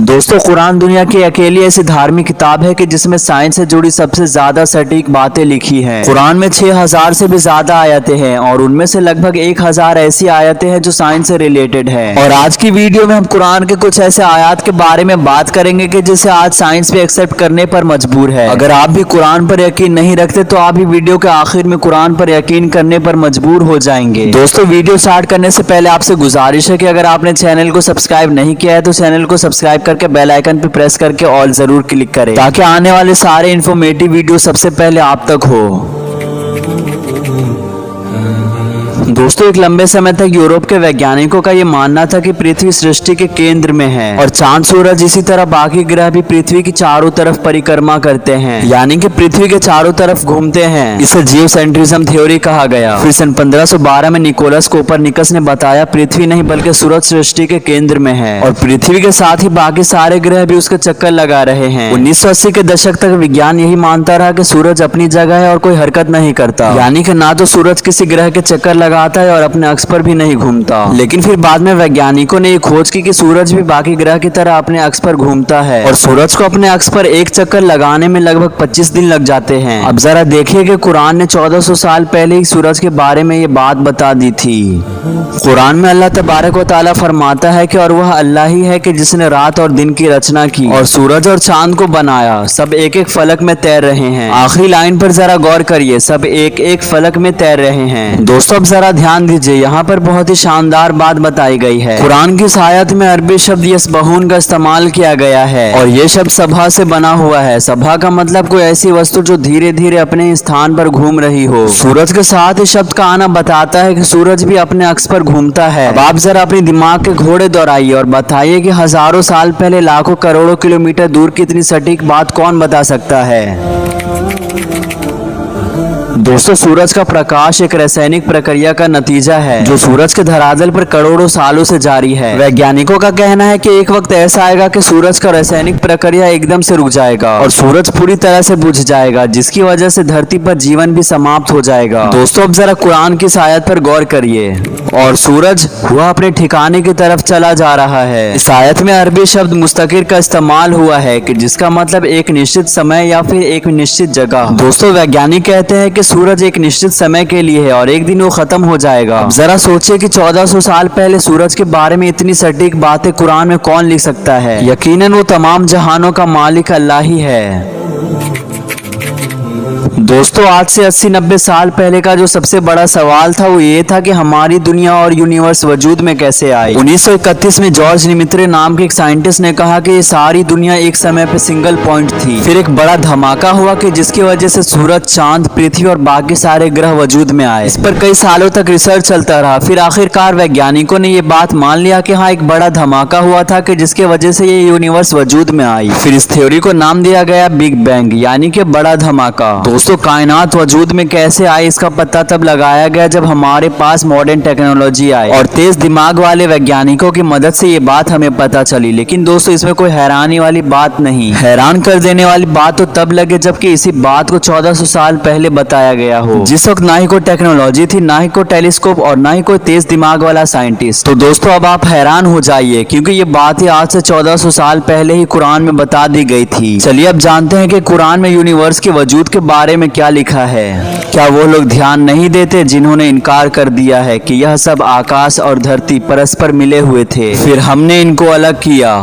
दोस्तों, कुरान दुनिया की अकेली ऐसी धार्मिक किताब है कि जिसमें साइंस से जुड़ी सबसे ज्यादा सटीक बातें लिखी हैं। कुरान में 6000 से भी ज्यादा आयतें हैं और उनमें से लगभग 1000 ऐसी आयतें हैं जो साइंस से रिलेटेड है। और आज की वीडियो में हम कुरान के कुछ ऐसे आयत के बारे में बात करेंगे कि जिसे आज साइंस भी एक्सेप्ट करने पर मजबूर है। अगर आप भी कुरान पर यकीन नहीं रखते तो आप भी वीडियो के आखिर में कुरान पर यकीन करने पर मजबूर हो जाएंगे। दोस्तों, वीडियो स्टार्ट करने से पहले आपसे गुजारिश है कि अगर आपने चैनल को सब्सक्राइब नहीं किया है तो चैनल को सब्सक्राइब करके बेल आइकन पे प्रेस करके ऑल जरूर क्लिक करें ताकि आने वाले सारे इन्फॉर्मेटिव वीडियो सबसे पहले आप तक हो। दोस्तों, एक लंबे समय तक यूरोप के वैज्ञानिकों का ये मानना था कि पृथ्वी सृष्टि के केंद्र में है और चांद सूरज इसी तरह बाकी ग्रह भी पृथ्वी की चारों तरफ परिक्रमा करते हैं, यानी कि पृथ्वी के चारों तरफ घूमते हैं। इसे जियोसेंट्रिज्म थ्योरी कहा गया। फिर सन 1512 में निकोलस कोपरनिकस ने बताया पृथ्वी नहीं बल्कि सूरज सृष्टि के केंद्र में है और पृथ्वी के साथ ही बाकी सारे ग्रह भी उसके चक्कर लगा रहे हैं। 1980 के दशक तक विज्ञान यही मानता रहा कि सूरज अपनी जगह है और कोई हरकत नहीं करता, यानी कि ना तो सूरज किसी ग्रह के चक्कर लगाता है और अपने अक्ष पर भी नहीं घूमता। लेकिन फिर बाद में वैज्ञानिकों ने ये खोज की कि सूरज भी बाकी ग्रह की तरह अपने अक्ष पर घूमता है और सूरज को अपने अक्ष पर एक चक्कर लगाने में लगभग 25 दिन लग जाते हैं। अब जरा देखिए कि कुरान ने 1400 साल पहले ही सूरज के बारे में ये बात बता दी थी। कुरान में अल्लाह तबारक व तआला फरमाता है कि और वह अल्लाह ही है कि जिसने रात और दिन की रचना की और सूरज और चांद को बनाया, सब एक एक फलक में तैर रहे हैं। आखिरी लाइन पर जरा गौर करिए, सब एक एक फलक में तैर रहे हैं। दोस्तों, अब जरा ध्यान दीजिए, यहाँ पर बहुत ही शानदार बात बताई गई है। कुरान की इस आयत में अरबी शब्द यसबहून का इस्तेमाल किया गया है और ये शब्द सभा से बना हुआ है। सभा का मतलब कोई ऐसी वस्तु जो धीरे धीरे अपने स्थान पर घूम रही हो। सूरज के साथ इस शब्द का आना बताता है कि सूरज भी अपने अक्ष पर घूमता है। अब आप जरा अपने दिमाग के घोड़े दौड़ाइए और बताइए कि हजारों साल पहले लाखों करोड़ों किलोमीटर दूर की इतनी सटीक बात कौन बता सकता है। दोस्तों, सूरज का प्रकाश एक रासायनिक प्रक्रिया का नतीजा है जो सूरज के धरातल पर करोड़ों सालों से जारी है। वैज्ञानिकों का कहना है कि एक वक्त ऐसा आएगा कि सूरज का रासायनिक प्रक्रिया एकदम से रुक जाएगा और सूरज पूरी तरह से बुझ जाएगा, जिसकी वजह से धरती पर जीवन भी समाप्त हो जाएगा। दोस्तों, अब जरा कुरान की इस आयत पर गौर करिए, और सूरज वह अपने ठिकाने की तरफ चला जा रहा है। इस आयत में अरबी शब्द मुस्तकिर का इस्तेमाल हुआ है कि जिसका मतलब एक निश्चित समय या फिर एक निश्चित जगह। दोस्तों, वैज्ञानिक कहते हैं कि सूरज एक निश्चित समय के लिए है और एक दिन वो खत्म हो जाएगा। अब जरा सोचिए कि 1400 साल पहले सूरज के बारे में इतनी सटीक बातें कुरान में कौन लिख सकता है। यकीनन वो तमाम जहानों का मालिक अल्लाह ही है। दोस्तों, आज से 80-90 साल पहले का जो सबसे बड़ा सवाल था वो ये था कि हमारी दुनिया और यूनिवर्स वजूद में कैसे आई। 1931 में जॉर्ज निमित्रे नाम के एक साइंटिस्ट ने कहा कि ये सारी दुनिया एक समय पे सिंगल पॉइंट थी। फिर एक बड़ा धमाका हुआ कि जिसकी वजह से सूरज, चांद, पृथ्वी और बाकी सारे ग्रह वजूद में आए। इस पर कई सालों तक रिसर्च चलता रहा। फिर आखिरकार वैज्ञानिकों ने ये बात मान लिया कि हाँ, एक बड़ा धमाका हुआ था कि जिसके वजह से ये यूनिवर्स वजूद में आई। फिर इस थ्योरी को नाम दिया गया बिग बैंग, यानी कि बड़ा धमाका। दोस्तों, कायनात वजूद में कैसे आई इसका पता तब लगाया गया जब हमारे पास मॉडर्न टेक्नोलॉजी आई और तेज दिमाग वाले वैज्ञानिकों की मदद से ये बात हमें पता चली। लेकिन दोस्तों, इसमें कोई हैरानी वाली बात नहीं। हैरान कर देने वाली बात तो तब लगे जबकि इसी बात को 1400 साल पहले बताया गया हो, जिस वक्त ना ही कोई टेक्नोलॉजी थी, ना ही कोई टेलीस्कोप और ना ही कोई तेज दिमाग वाला साइंटिस्ट। तो दोस्तों, अब आप हैरान हो जाइए क्योंकि ये बात ही आज से 1400 साल पहले ही कुरान में बता दी गई थी। चलिए अब जानते हैं कि कुरान में यूनिवर्स के वजूद के बारे में क्या लिखा है। क्या वो लोग ध्यान नहीं देते जिन्होंने इनकार कर दिया है कि यह सब आकाश और धरती परस्पर मिले हुए थे, फिर हमने इनको अलग किया।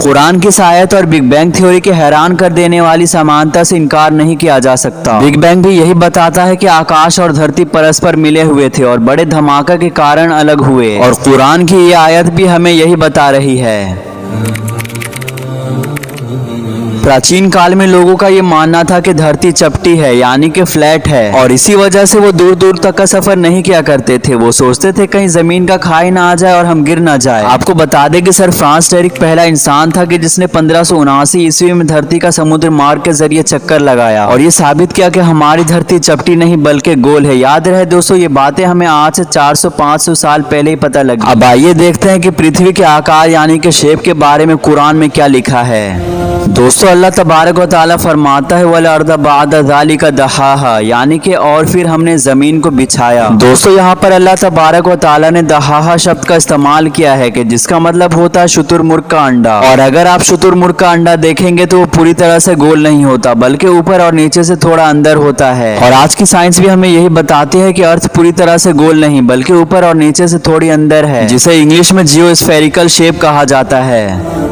कुरान की आयत और बिग बैंग थ्योरी के हैरान कर देने वाली समानता से इनकार नहीं किया जा सकता। बिग बैंग भी यही बताता है कि आकाश और धरती परस्पर मिले हुए थे और बड़े धमाका के कारण अलग हुए, और कुरान की ये आयत भी हमें यही बता रही है। प्राचीन काल में लोगों का ये मानना था कि धरती चपटी है, यानी कि फ्लैट है, और इसी वजह से वो दूर दूर तक का सफर नहीं किया करते थे। वो सोचते थे कहीं जमीन का खाई ना आ जाए और हम गिर ना जाए। आपको बता दें कि सर फ्रांस टेरिक पहला इंसान था कि जिसने 1579 ईस्वी में धरती का समुद्र मार्ग के जरिए चक्कर लगाया और ये साबित किया कि हमारी धरती चपटी नहीं बल्कि गोल है। याद रहे दोस्तों, ये बातें हमें आज से 400-500 साल पहले ही पता लगी। अब आइए देखते हैं कि पृथ्वी के आकार यानी कि शेप के बारे में कुरान में क्या लिखा है। दोस्तों अल्लाह तबारक व तआला फरमाता है वल अर्द बाद ज़ालिका दहाहा, यानी कि और फिर हमने जमीन को बिछाया। दोस्तों यहाँ पर अल्लाह तबारक व तआला ने दहाहा शब्द का इस्तेमाल किया है कि जिसका मतलब होता है शुतुरमुर्ग का अंडा। और अगर आप शुतुरमुर्ग का अंडा देखेंगे तो वो पूरी तरह से गोल नहीं होता, बल्कि ऊपर और नीचे से थोड़ा अंदर होता है। और आज की साइंस भी हमें यही बताती है कि अर्थ पूरी तरह से गोल नहीं बल्कि ऊपर और नीचे से थोड़ी अंदर है, जिसे इंग्लिश में जियोस्फेरिकल शेप कहा जाता है।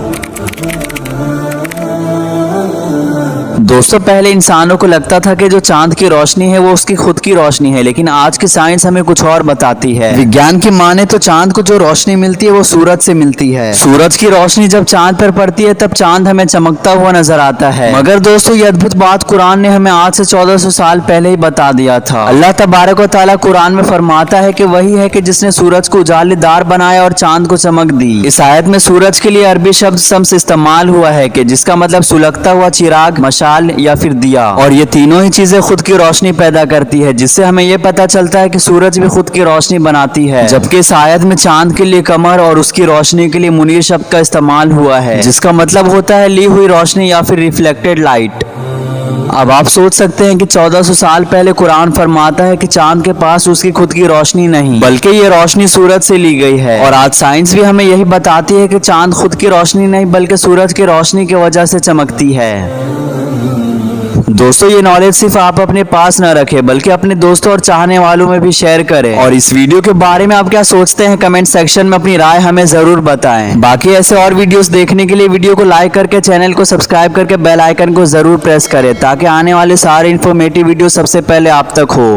दोस्तों पहले इंसानों को लगता था कि जो चांद की रोशनी है वो उसकी खुद की रोशनी है, लेकिन आज की साइंस हमें कुछ और बताती है। विज्ञान की माने तो चांद को जो रोशनी मिलती है वो सूरज से मिलती है। सूरज की रोशनी जब चांद पर पड़ती है तब चांद हमें चमकता हुआ नजर आता है। मगर दोस्तों ये अद्भुत बात कुरान ने हमें आज से 1400 साल पहले ही बता दिया था। अल्लाह तबारक व तआला कुरान में फरमाता है कि वही है कि जिसने सूरज को उजालेदार बनाया और चांद को चमक दी। इस आयत में सूरज के लिए अरबी शब्द शम्स इस्तेमाल हुआ है कि जिसका मतलब सुलगता हुआ चिराग, मशाल या फिर दिया। और ये तीनों ही चीजें खुद की रोशनी पैदा करती है, जिससे हमें ये पता चलता है कि सूरज भी खुद की रोशनी बनाती है। जबकि इस आयत में चांद के लिए कमर और उसकी रोशनी के लिए मुनीर शब्द का इस्तेमाल हुआ है, जिसका मतलब होता है ली हुई रोशनी या फिर रिफ्लेक्टेड लाइट। अब आप सोच सकते हैं कि 1400 साल पहले कुरान फरमाता है कि चांद के पास उसकी खुद की रोशनी नहीं बल्कि ये रोशनी सूरज से ली गई है। और आज साइंस भी हमें यही बताती है कि चांद खुद की रोशनी नहीं बल्कि सूरज की रोशनी की वजह से चमकती है। दोस्तों ये नॉलेज सिर्फ आप अपने पास न रखें बल्कि अपने दोस्तों और चाहने वालों में भी शेयर करें। और इस वीडियो के बारे में आप क्या सोचते हैं कमेंट सेक्शन में अपनी राय हमें जरूर बताएं। बाकी ऐसे और वीडियोस देखने के लिए वीडियो को लाइक करके चैनल को सब्सक्राइब करके बेल आइकन को जरूर प्रेस करें ताकि आने वाले सारे इन्फॉर्मेटिव वीडियो सबसे पहले आप तक हो।